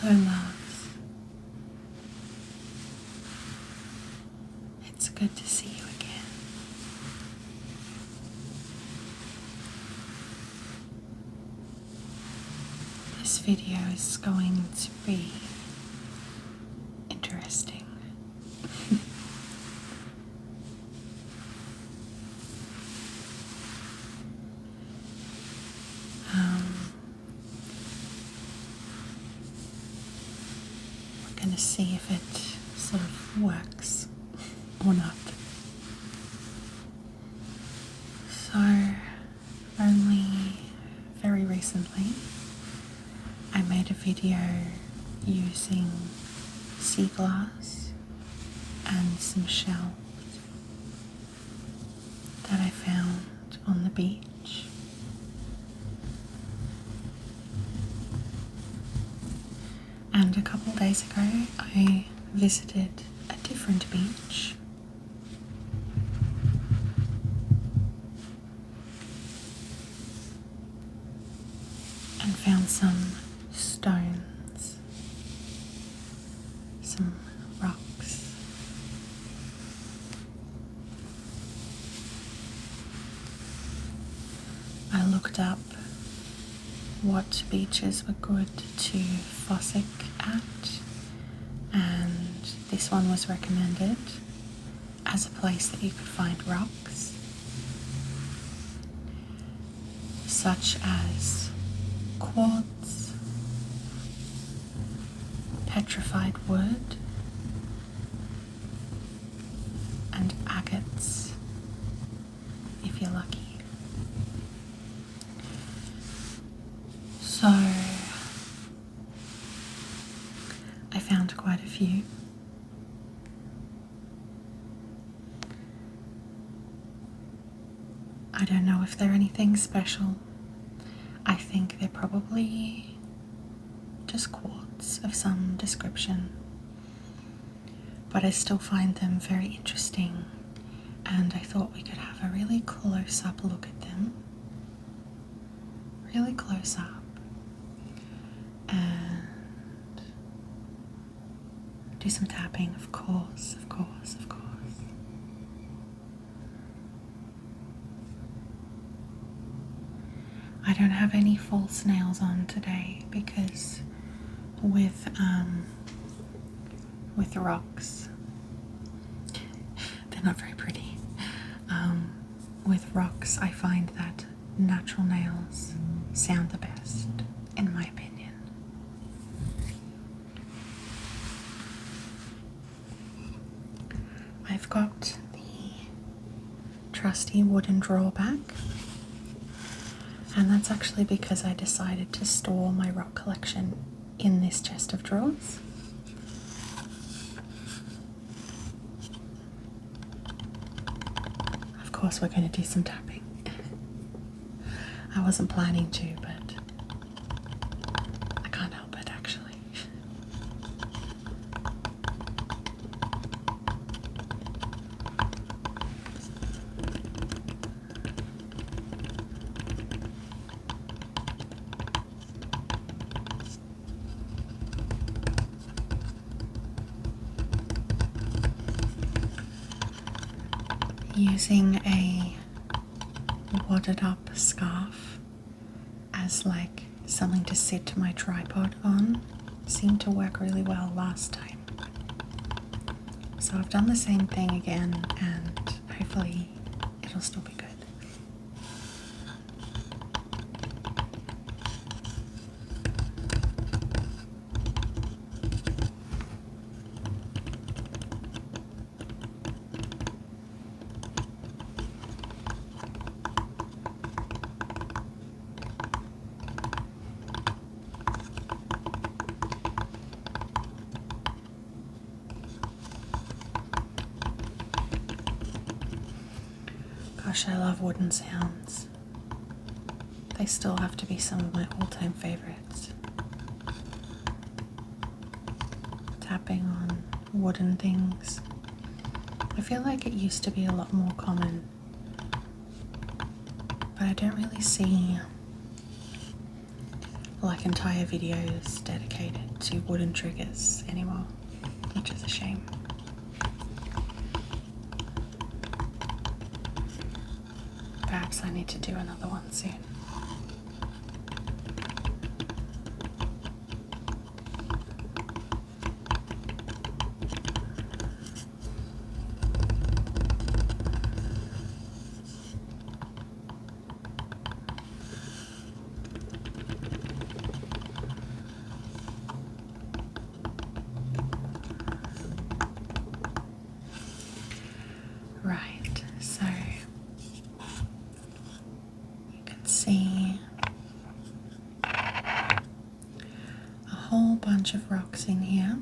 Hello, loves. It's good to see you again. This video is going to be interesting. We're going to see if it sort of works or not. So, only very recently, I made a video using sea glass and some shells that I found on the beach. And a couple of days ago, I visited a different beach. And found some stones, some rocks. I looked up what beaches were good to fossick at, and this one was recommended as a place that you could find rocks, such as quartz, petrified wood, and agates, if you're lucky. So, I found quite a few. I don't know if they're anything special. I think they're probably just quartz of some description, but I still find them very interesting, and I thought we could have a really close-up look at them. Really close up. And do some tapping, of course, of course, of course. I don't have any false nails on today because with rocks, they're not very pretty. With rocks, I find that natural nails sound the best, in my opinion. I've got the trusty wooden drawer back, and that's actually because I decided to store my rock collection in this chest of drawers. Of course, we're going to do some tapping. I wasn't planning to, but I can't help it, actually. Using a wadded up scarf as like something to sit my tripod on seemed to work really well last time. So I've done the same thing again, and hopefully it'll still be good. Gosh, I love wooden sounds. They still have to be some of my all-time favorites. Tapping on wooden things. I feel like it used to be a lot more common, but I don't really see like entire videos dedicated to wooden triggers anymore, which is a shame. Perhaps I need to do another one soon. Right, so you can see a whole bunch of rocks in here.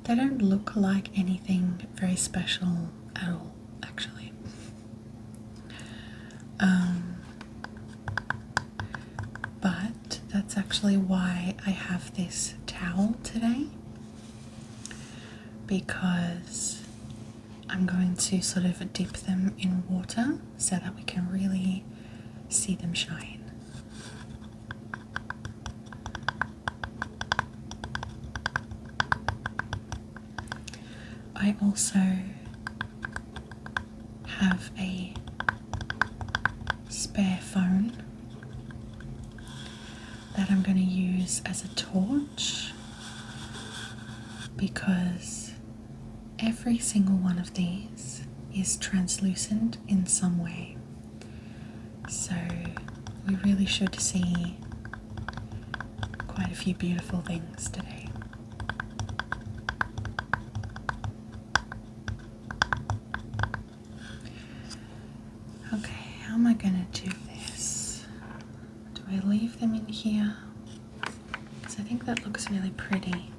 They don't look like anything very special at all, actually. But that's actually why I have this towel today, because I'm going to sort of dip them in water so that we can really see them shine. I also have a spare phone that I'm going to use as a torch, because every single one of these is translucent in some way. So we really should see quite a few beautiful things today. Okay, how am I going to do this? Do I leave them in here? Because I think that looks really pretty.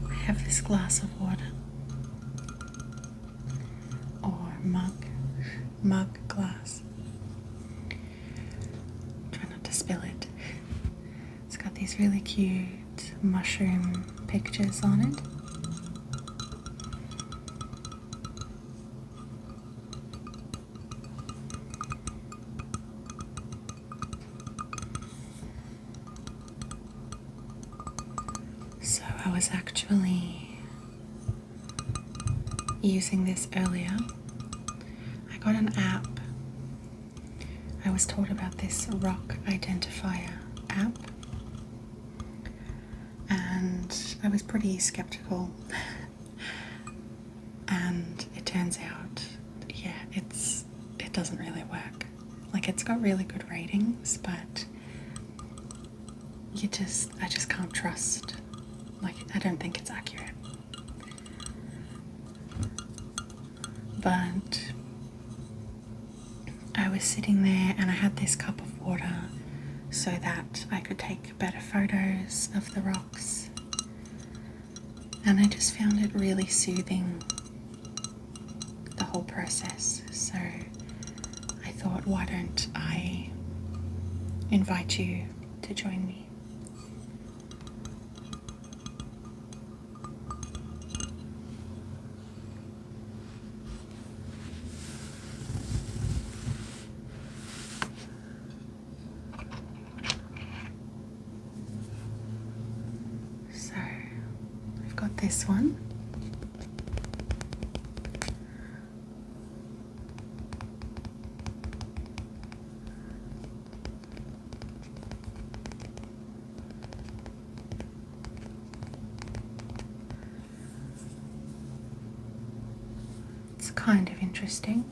I have this glass of water, or mug glass. Try not to spill it. It's got these really cute mushroom pictures on it. So I was actually using this earlier. I got an app. I was taught about this rock identifier app, and I was pretty skeptical. And it turns out, yeah, it doesn't really work. Like, it's got really good ratings, but I just can't trust. Like, I don't think it's accurate. But I was sitting there and I had this cup of water so that I could take better photos of the rocks. And I just found it really soothing, the whole process. So I thought, why don't I invite you to join me? So I've got this one. It's kind of interesting,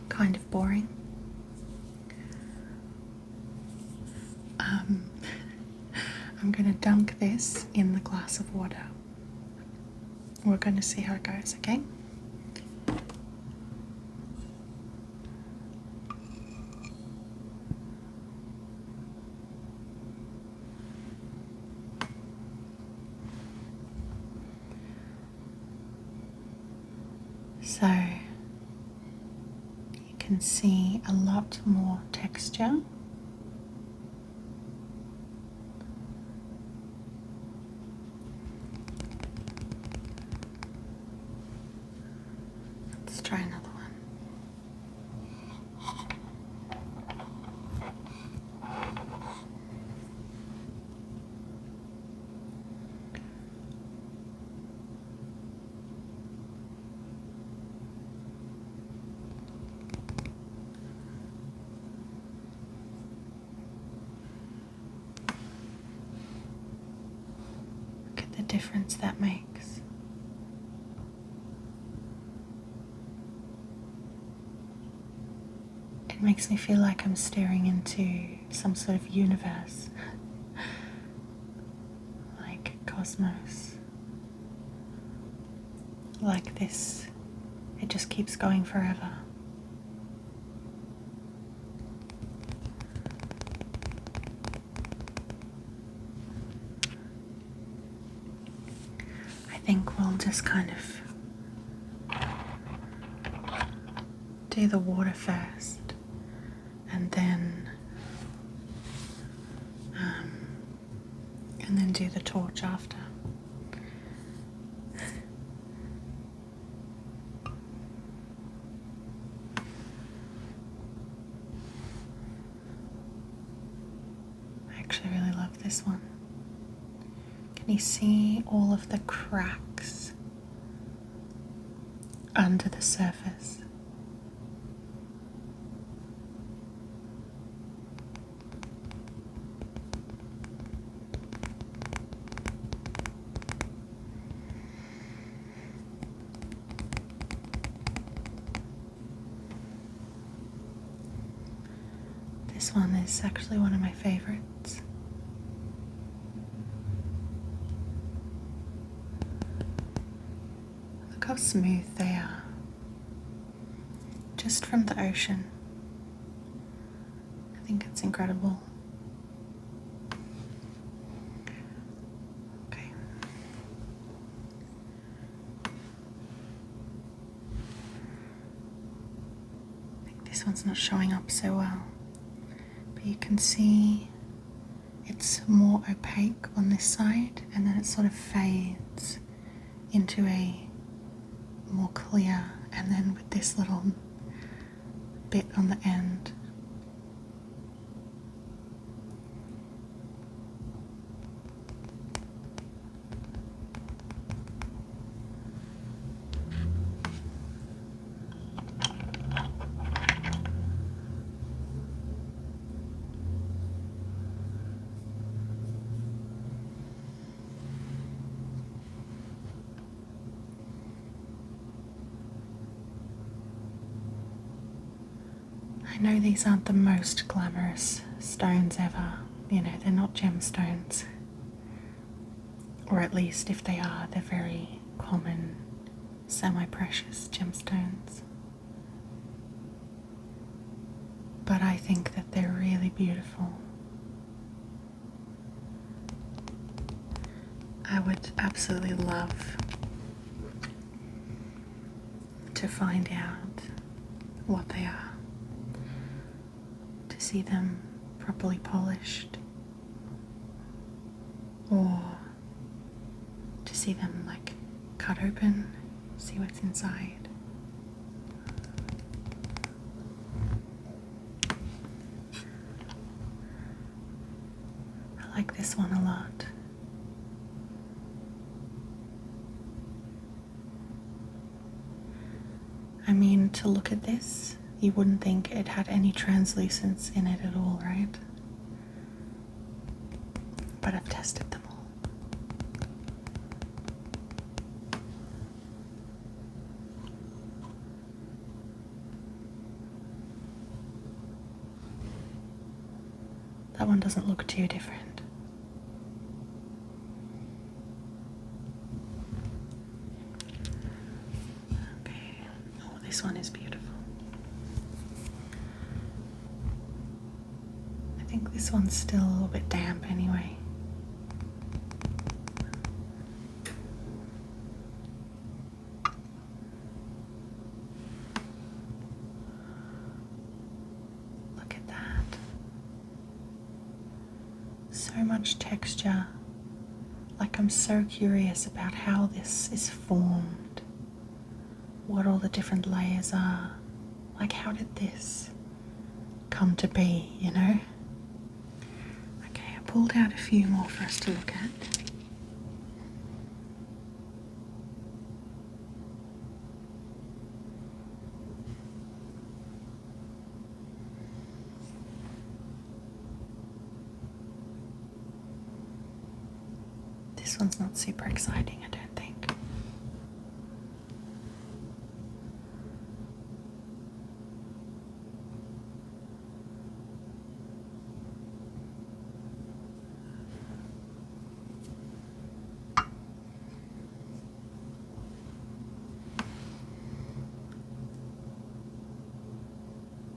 kind of boring. I'm going to dunk this in the glass of water. We're going to see how it goes, okay? So you can see a lot more texture difference that makes. It makes me feel like I'm staring into some sort of universe, like cosmos. Like this, it just keeps going forever. I think we'll just kind of do the water first, and then do the torch after. I actually really love this one. Can you see all of the cracks under the surface? This one is actually one of my favorites. Look how smooth they are, just from the ocean. I think it's incredible. Okay. I think this one's not showing up so well. You can see it's more opaque on this side, and then it sort of fades into a more clear, and then with this little bit on the end. I know these aren't the most glamorous stones ever, you know, they're not gemstones. Or at least if they are, they're very common, semi-precious gemstones. But I think that they're really beautiful. I would absolutely love to find out what they are. To see them properly polished, or to see them like cut open, see what's inside. I like this one a lot. I mean, to look at this, you wouldn't think it had any translucence in it at all, right? But I've tested them all. That one doesn't look too different. Okay, oh, this one is beautiful. I think this one's still a little bit damp anyway. Look at that. So much texture. Like, I'm so curious about how this is formed. What all the different layers are. Like, how did this come to be, you know? Okay, I pulled out a few more for us to look at. This one's not super exciting, I don't think.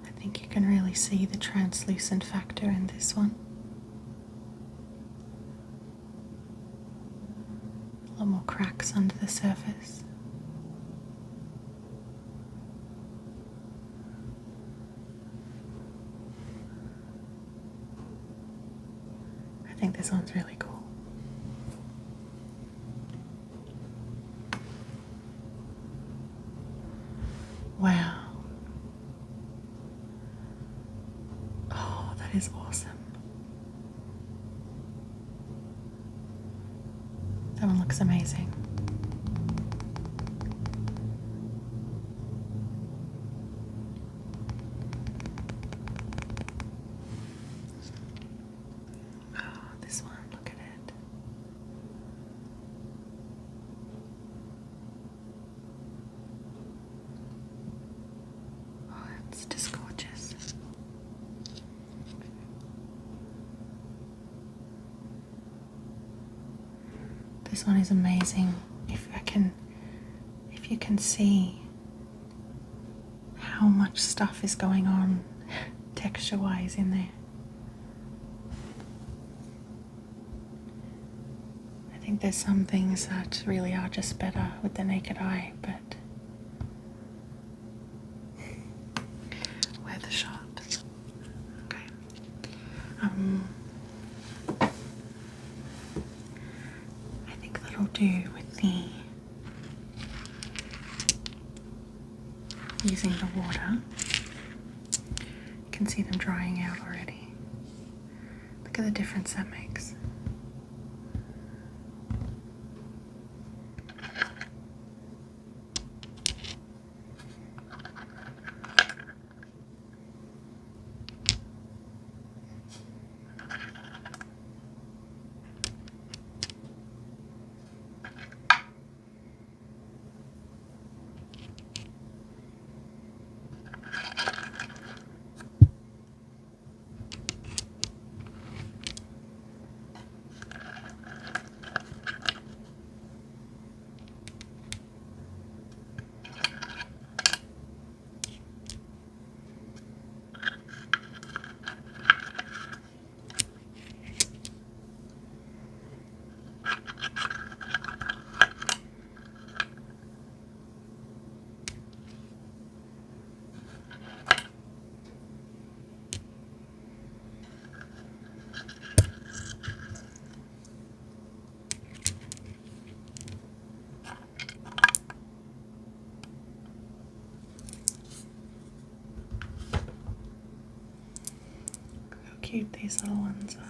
I think you can really see the translucent factor in this one. A lot more cracks under the surface. I think this one's really cool. Wow. Oh, that is awesome. That one looks amazing. Oh, this one, look at it. Oh, it's just gorgeous. This one is amazing. If you can see how much stuff is going on texture-wise in there. I think there's some things that really are just better with the naked eye, but where the shot. Okay. I think that'll do with the using the water. You can see them drying out already. Look at the difference that makes. Cute these little ones are.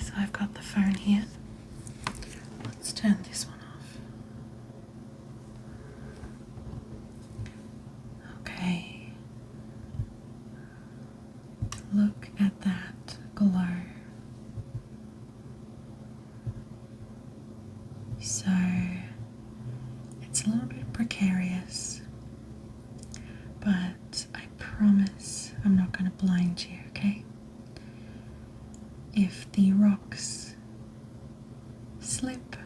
So I've got the phone here. Let's turn this one off. Okay. Look at that glow. So it's a little bit precarious, but I promise I'm not going to blind you, okay? If the rocks slip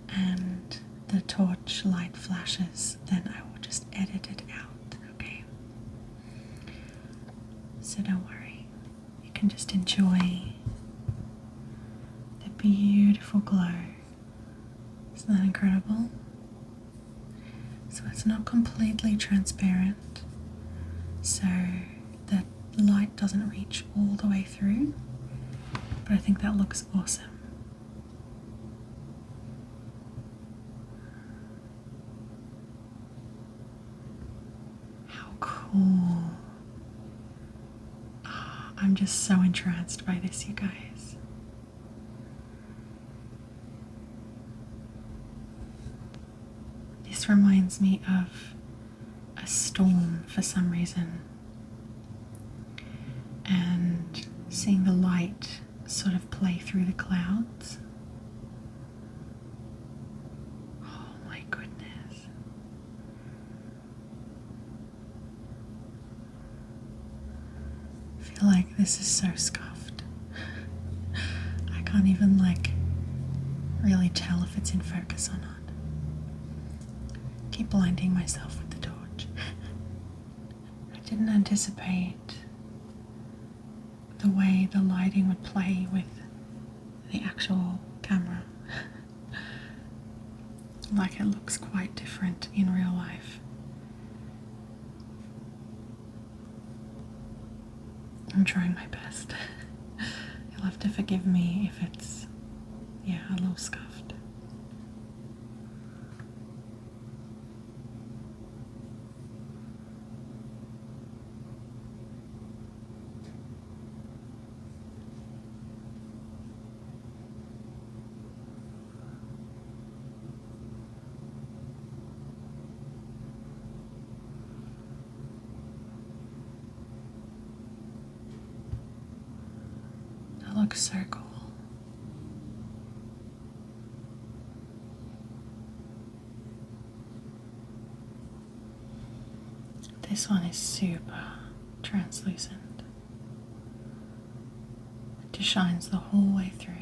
and the torch light flashes, then I will just edit it out, okay? So don't worry, you can just enjoy the beautiful glow. Isn't that incredible? So it's not completely transparent, so the light doesn't reach all the way through, but I think that looks awesome. How cool. Oh, I'm just so entranced by this, you guys. This reminds me of a storm for some reason, and seeing the light sort of play through the clouds. Oh my goodness. I feel like this is so scuffed. I can't even really tell if it's in focus or not. Keep blinding myself with the torch. I didn't anticipate the way the lighting would play with the actual camera. Like, it looks quite different in real life. I'm trying my best. You'll have to forgive me if it's, a little scuffed. That looks so cool. This one is super translucent. It just shines the whole way through.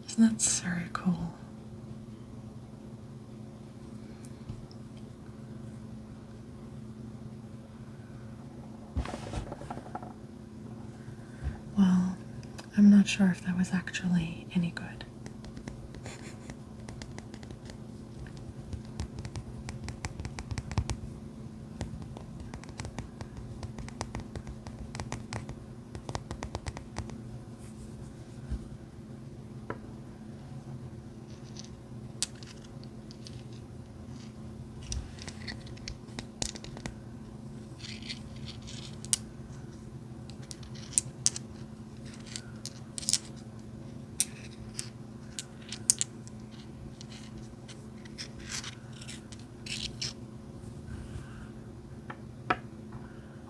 Isn't that so cool? Well, I'm not sure if that was actually any good.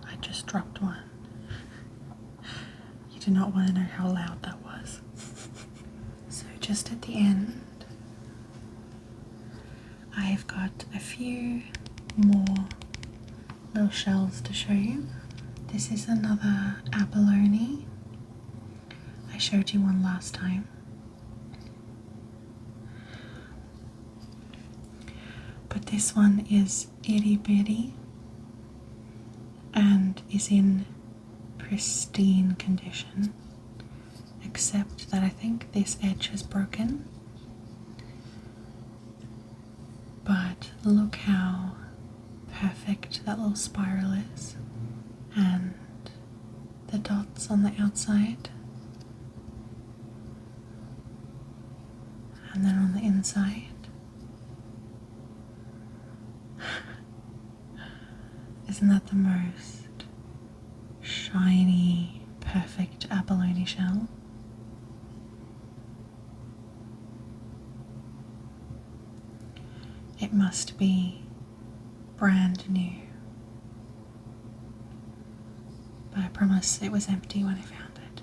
I just dropped one. You do not want to know how loud that was. So just at the end, I've got a few more little shells to show you. This is another abalone. I showed you one last time. But this one is itty bitty and is in pristine condition, except that I think this edge has broken. But look how perfect that little spiral is, and the dots on the outside, and then on the inside. Isn't that the most shiny, perfect abalone shell? It must be brand new, but I promise it was empty when I found it.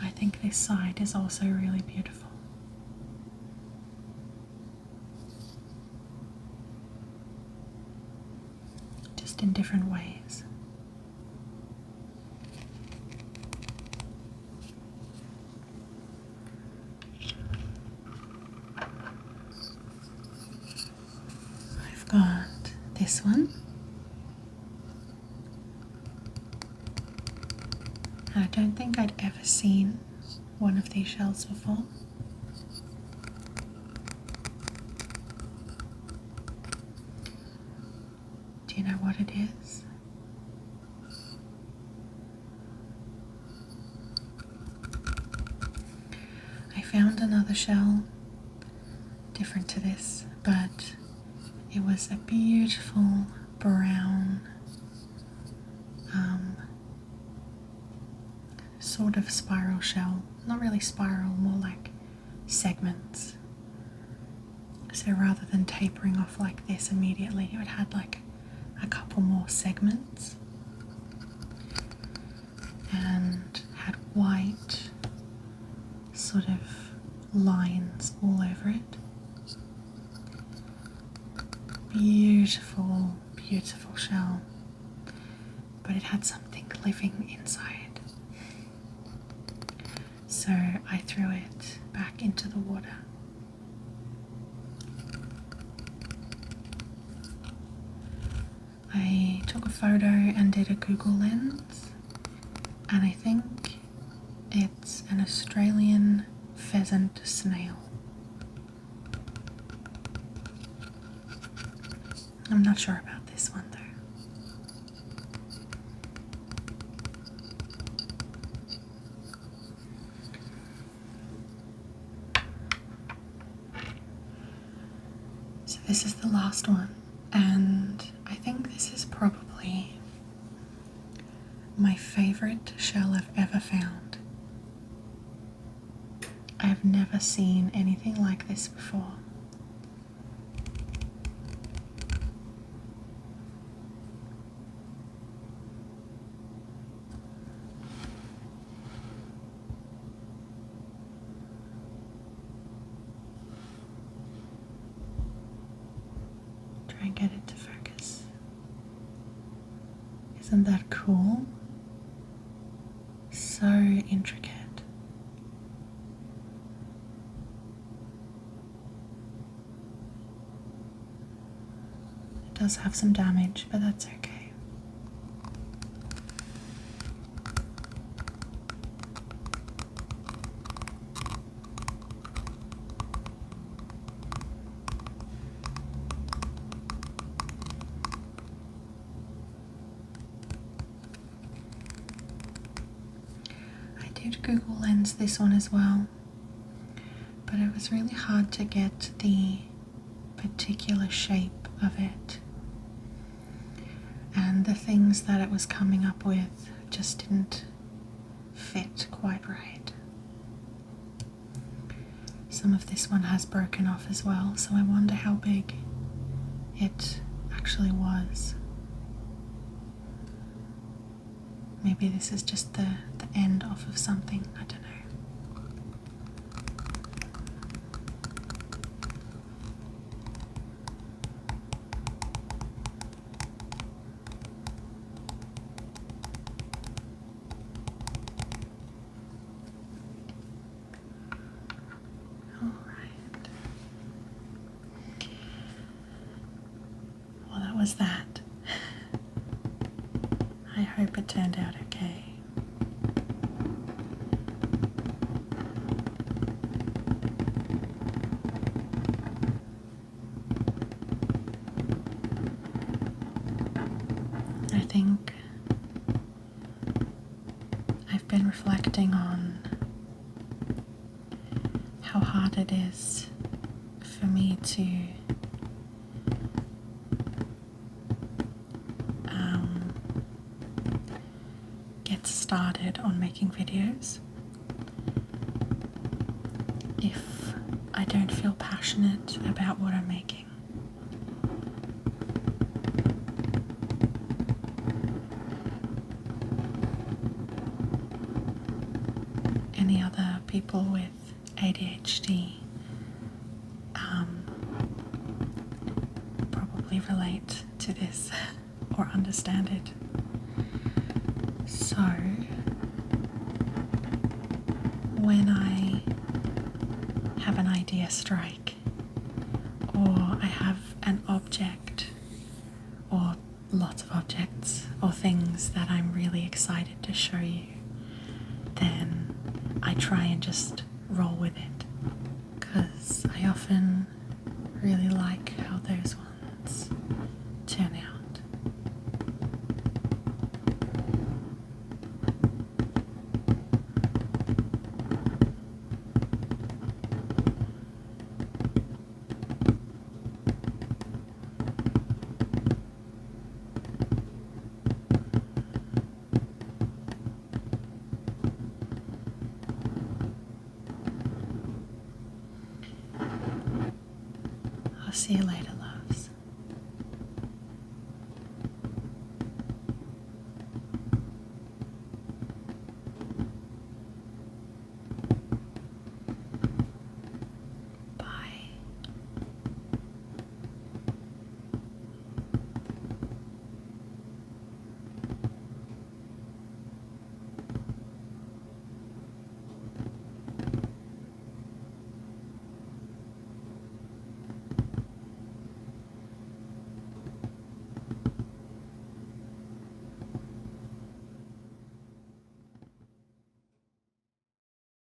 I think this side is also really beautiful. Just in different ways. this one. I don't think I'd ever seen one of these shells before. Do you know what it is? I found another shell different to this, but it was a beautiful brown sort of spiral shell. Not really spiral, more like segments. So rather than tapering off like this immediately, it had like a couple more segments and had white sort of lines all over it. Beautiful, beautiful shell, but it had something living inside. So I threw it back into the water. I took a photo and did a Google lens, and I think it's an Australian pheasant snail. I'm not sure about this one though. So this is the last one, and I think this is probably my favorite shell I've ever found. I've never seen anything like this before. Try and get it to focus. Isn't that cool? So intricate. It does have some damage, but that's okay. I did Google Lens this one as well, but it was really hard to get the particular shape of it, and the things that it was coming up with just didn't fit quite right. Some of this one has broken off as well, so I wonder how big it actually was. Maybe this is just the end off of something, I don't know. Alright. Well, that was that. I hope it turned out okay. I think I've been reflecting on how hard it is for me to get started on making videos if I don't feel passionate about what I'm making. Any other people with ADHD probably relate to this or understand it. So when I have an idea strike, or I have an object lots of objects or things that I'm really excited to show you, then I try and just roll with it, because I often really like how those ones turn out. I'll see you later,